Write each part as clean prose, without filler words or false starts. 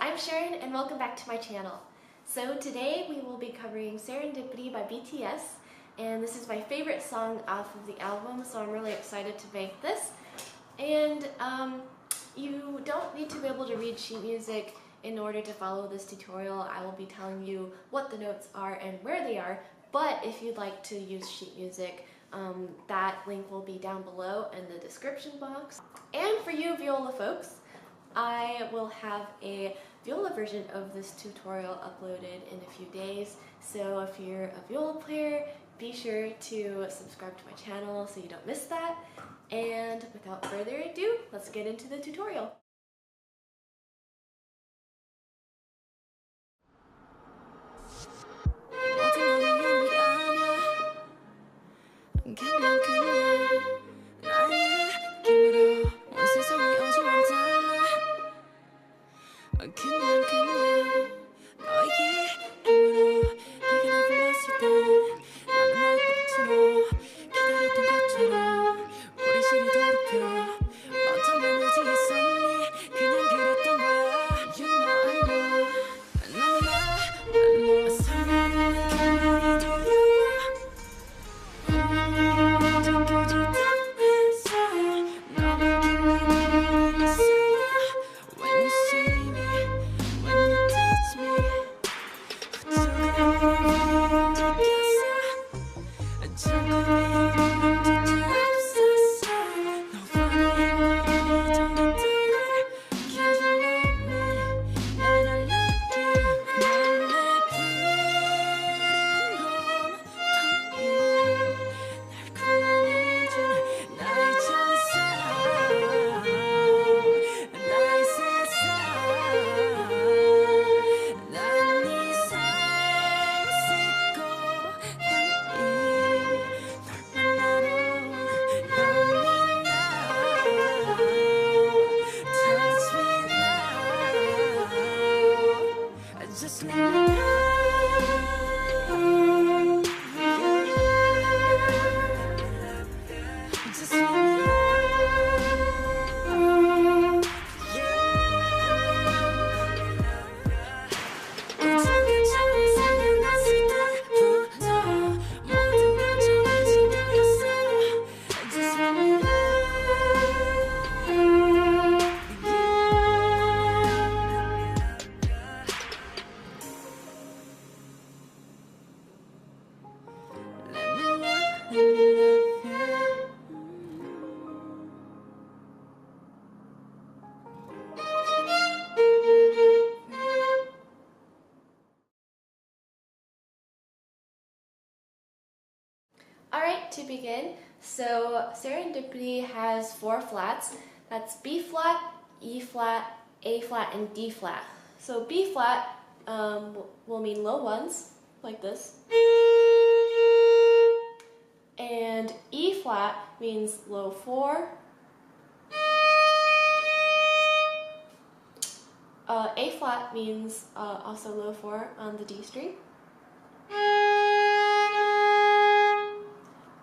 I'm Sharon and welcome back to my channel. So today we will be covering Serendipity by BTS, and this is my favorite song off of the album, so I'm really excited to make this. And you don't need to be able to read sheet music in order to follow this tutorial. I will be telling you what the notes are and where they are, but if you'd like to use sheet music, that link will be down below in the description box. And for you viola folks, I will have a viola version of this tutorial uploaded in a few days, so if you're a viola player, be sure to subscribe to my channel so you don't miss that. And without further ado, let's get into the tutorial. Alright, to begin, so Serendipity has 4 flats. That's B flat, E flat, A flat, and D flat. So B flat will mean low 1s, like this. And E flat means low 4. A flat means also low 4 on the D string.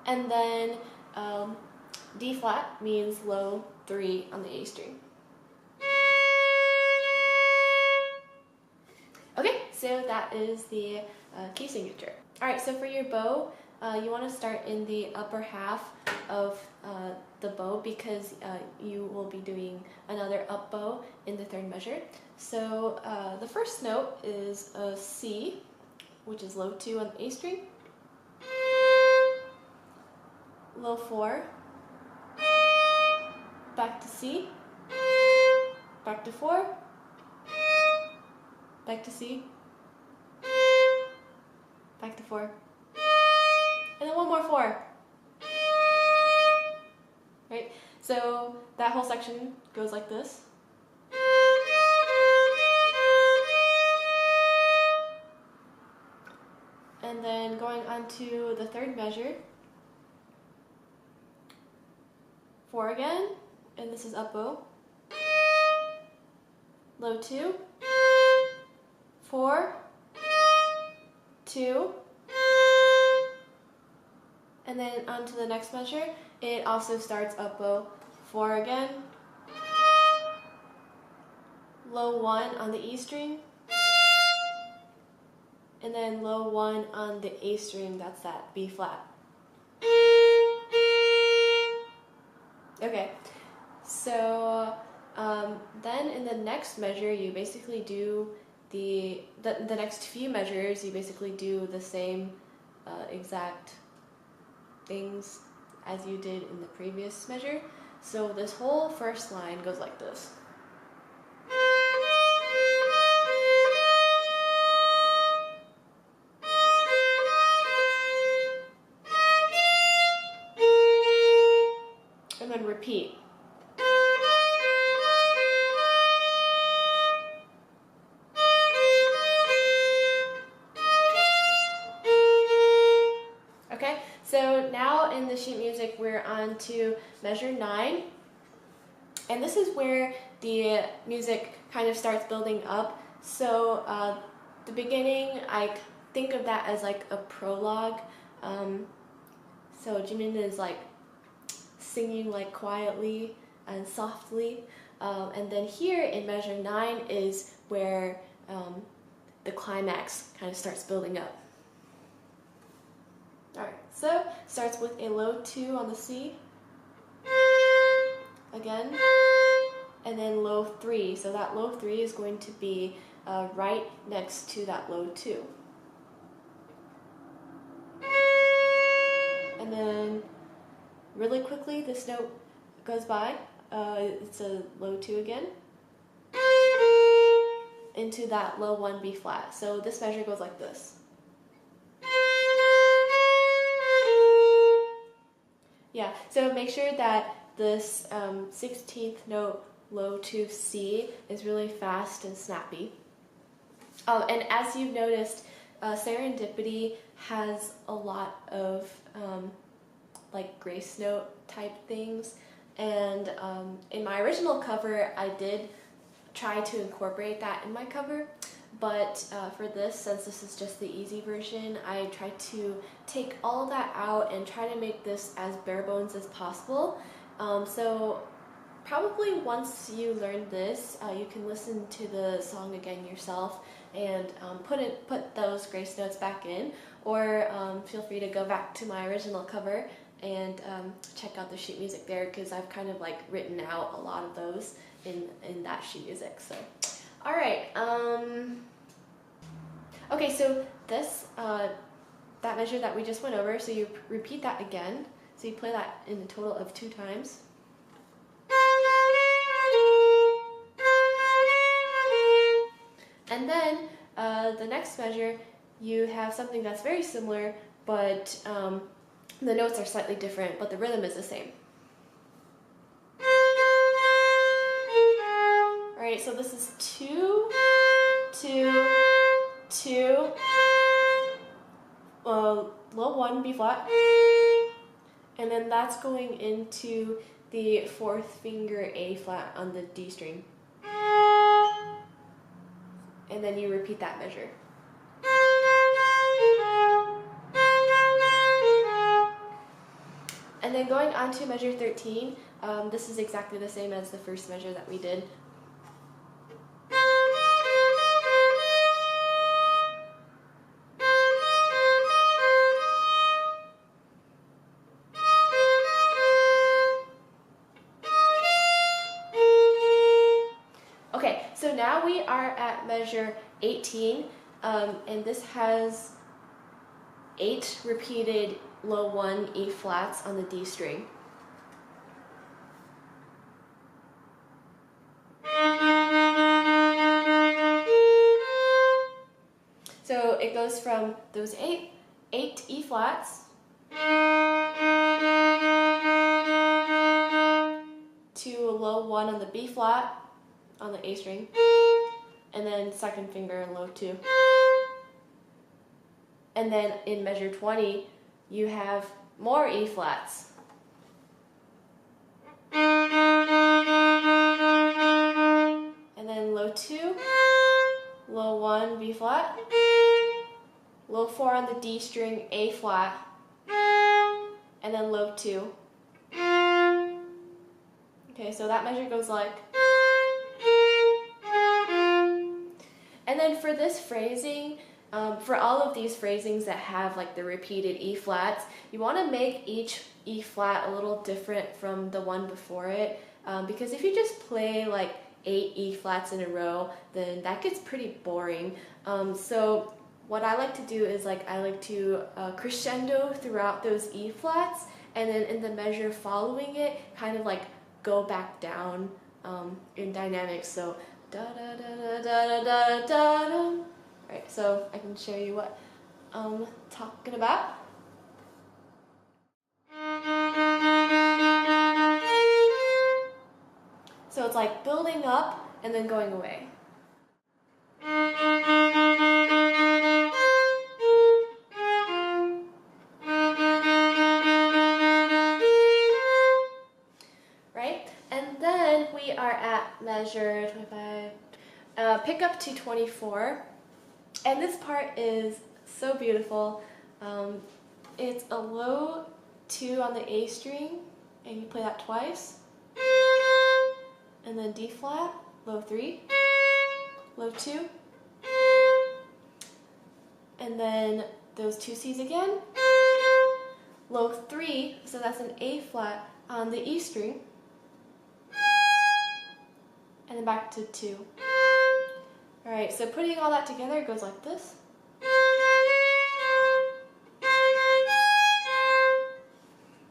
And then D flat means low 3 on the A string. Okay, so that is the key signature. Alright, so for your bow, you want to start in the upper half of the bow because you will be doing another up bow in the 3rd measure. So the first note is a C, which is low 2 on the A string. Low 4, back to C, back to 4, back to C, back to 4, and then one more 4. Right? So that whole section goes like this. And then going on to the 3rd measure, 4 again, and this is up bow, low 2, 4, 2, and then on to the next measure, it also starts up bow, 4 again, low 1 on the E string, and then low 1 on the A string, that's that B flat. Okay, so then in the next measure, you basically do the next few measures, you basically do the same exact things as you did in the previous measure. So this whole first line goes like this. And then repeat. Okay, so now in the sheet music we're on to measure 9, and this is where the music kind of starts building up. So the beginning, I think of that as like a prologue. So Jimin is like singing like quietly and softly, and then here in measure 9 is where the climax kind of starts building up. Alright, so starts with a low 2 on the C, again, and then low 3. So that low 3 is going to be right next to that low 2. And then really quickly this note goes by, it's a low 2 again, into that low 1 B flat. So this measure goes like this. Yeah, so make sure that this 16th note, low 2 C, is really fast and snappy. And as you've noticed, Serendipity has a lot of like grace note type things, and in my original cover I did try to incorporate that in my cover, but for this, since this is just the easy version, I tried to take all of that out and try to make this as bare bones as possible. So probably once you learn this, you can listen to the song again yourself and put those grace notes back in, or feel free to go back to my original cover and check out the sheet music there, because I've kind of like written out a lot of those in that sheet music. So alright, okay, so this that measure that we just went over, so you repeat that again, so you play that in a total of 2 times. And then the next measure, you have something that's very similar, but the notes are slightly different, but the rhythm is the same. Alright, so this is 2, 2, 2, low 1 B flat, and then that's going into the 4th finger A flat on the D string. And then you repeat that measure. And then going on to measure 13, this is exactly the same as the first measure that we did. Okay, so now we are at measure 18, and this has 8 repeated low 1 E flats on the D string. So it goes from those 8 E flats to a low 1 on the B flat on the A string, and then 2nd finger low 2. And then in measure 20, you have more E flats. And then low 2, low 1 B flat, low 4 on the D string A flat, and then low 2. Okay, so that measure goes like. then for this phrasing, for all of these phrasings that have like the repeated E flats, you want to make each E flat a little different from the one before it, because if you just play like 8 E flats in a row, then that gets pretty boring. So what I like to do is like I like to crescendo throughout those E flats, and then in the measure following it, kind of like go back down in dynamics. So da da da da da da da da. Right, so I can show you what I'm talking about. So it's like building up and then going away. Right? And then we are at measure 25, pick up to 24. And this part is so beautiful. It's a low 2 on the A string, and you play that twice. And then D flat, low 3, low 2. And then those 2 C's again. Low 3, so that's an A flat on the E string. And then back to 2. Alright, so putting all that together, it goes like this.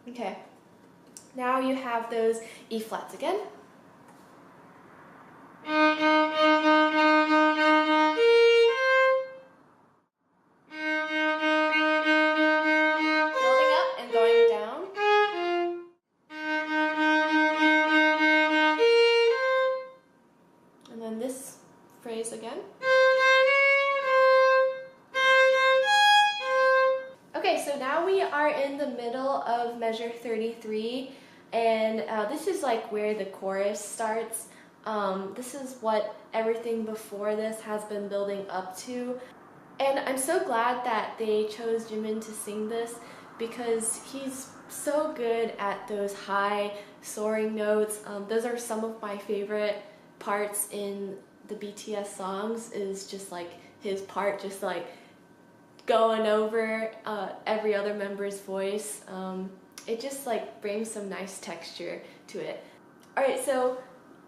Okay, now you have those E flats again. Building up and going down. And then this phrase again. Okay, so now we are in the middle of measure 33, and this is like where the chorus starts. This is what everything before this has been building up to. And I'm so glad that they chose Jimin to sing this, because he's so good at those high soaring notes. Those are some of my favorite parts in the BTS songs, is just like his part just like going over every other member's voice. It just like brings some nice texture to it. Alright, so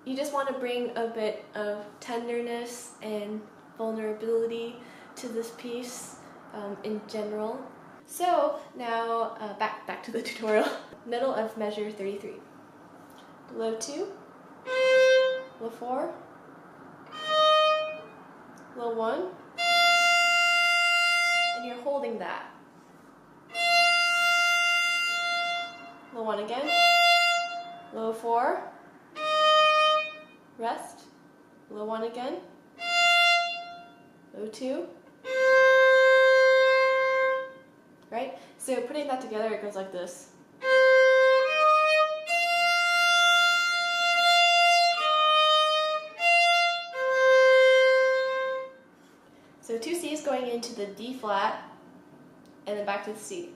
you just want to bring a bit of tenderness and vulnerability to this piece in general. So now back to the tutorial. Middle of measure 33. Low 2, low 4, low 1, and you're holding that. Low 1 again, low 4, rest, low 1 again, low 2, right? So putting that together, it goes like this. So 2 C's going into the D flat, and then back to the C.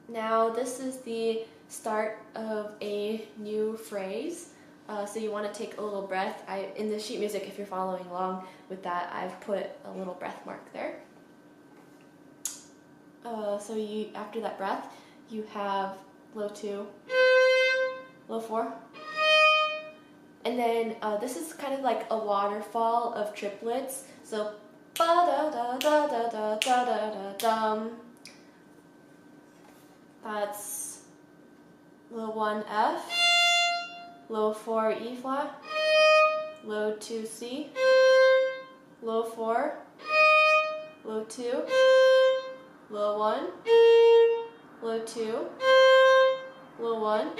Now this is the start of a new phrase, so you want to take a little breath. In the sheet music, if you're following along with that, I've put a little breath mark there. So after that breath, you have low 2, low 4, and then this is kind of like a waterfall of triplets. So ba da da da da da da da da dum. That's low 1 F, low 4 E flat, low 2 C, low 4, low 2, low 1, low 2, low 1,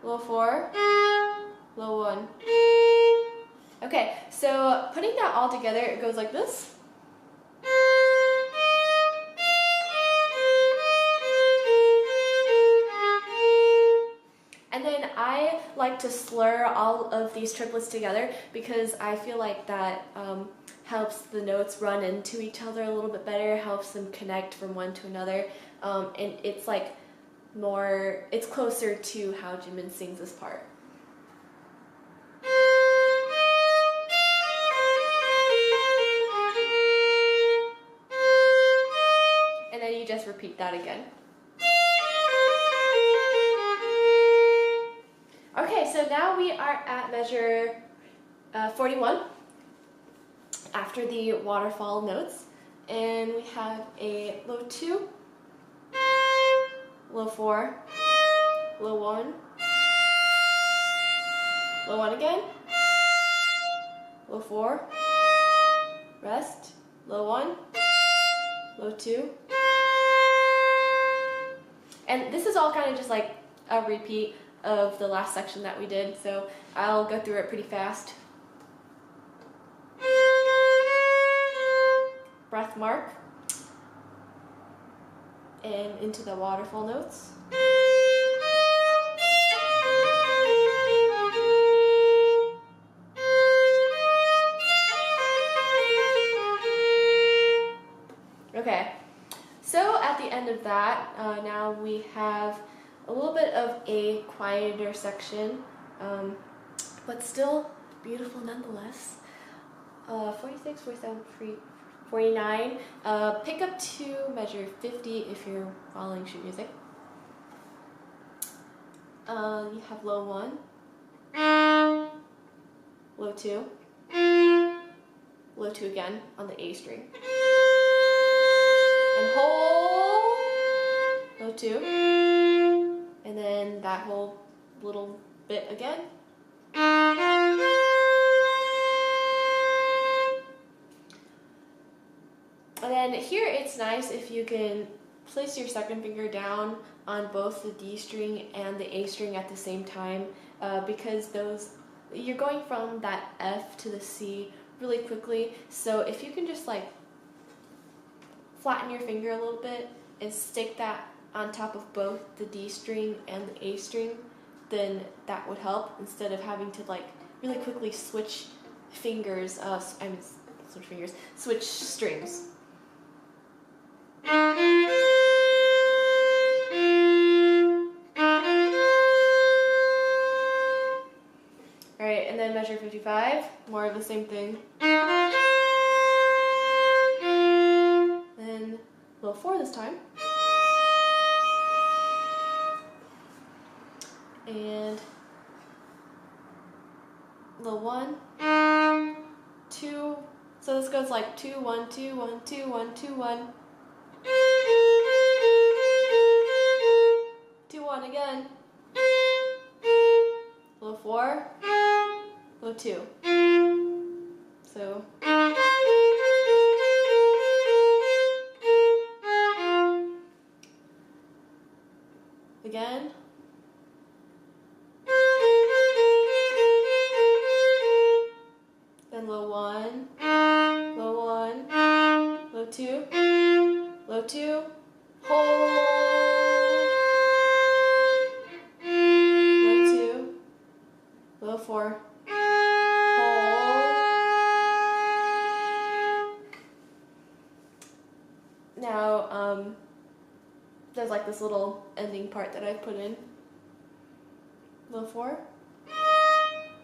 low 4, low 1. Okay, so putting that all together, it goes like this. And then I like to slur all of these triplets together, because I feel like that helps the notes run into each other a little bit better, helps them connect from one to another, and it's like it's closer to how Jimin sings this part. and you just repeat that again. Okay, so now we are at measure 41 after the waterfall notes, and we have a low 2, low 4, low 1, low 1 again, low 4, rest, low 1, low 2, and this is all kind of just like a repeat of the last section that we did, so I'll go through it pretty fast. Breath mark, and into the waterfall notes. Okay, so at the end of that, now we have a little bit of a quieter section, but still beautiful nonetheless. 46, 47, 49. Pick up to measure 50 if you're following sheet music. You have low 1, low 2, low 2 again on the A string, and hold, low 2, and then that whole little bit again. And then here it's nice if you can place your second finger down on both the D string and the A string at the same time, because you're going from that F to the C really quickly. So if you can just like flatten your finger a little bit and stick that on top of both the D string and the A string, then that would help, instead of having to like really quickly switch fingers, switch strings. Alright, and then measure 55, more of the same thing. Then low 4 this time. And low 1, 2, so this goes like 2, 1, 2, 1, 2, 1, 2, 1. 2, 1 again. Low 4, low 2. So again. Then low 1, low 1, low 2, low 2, hold, low 2, low 4, hold. Now, there's like this little ending part that I've put in. Low 4,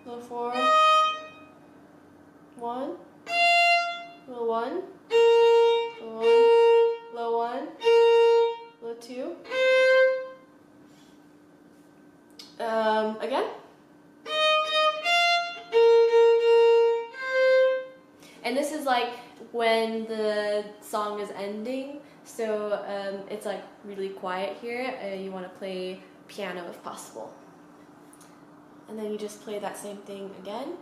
low 4, 1, low 1, low 1, low 1, low 2. Again. And this is like when the song is ending, so it's like really quiet here. You want to play piano if possible. And then you just play that same thing again.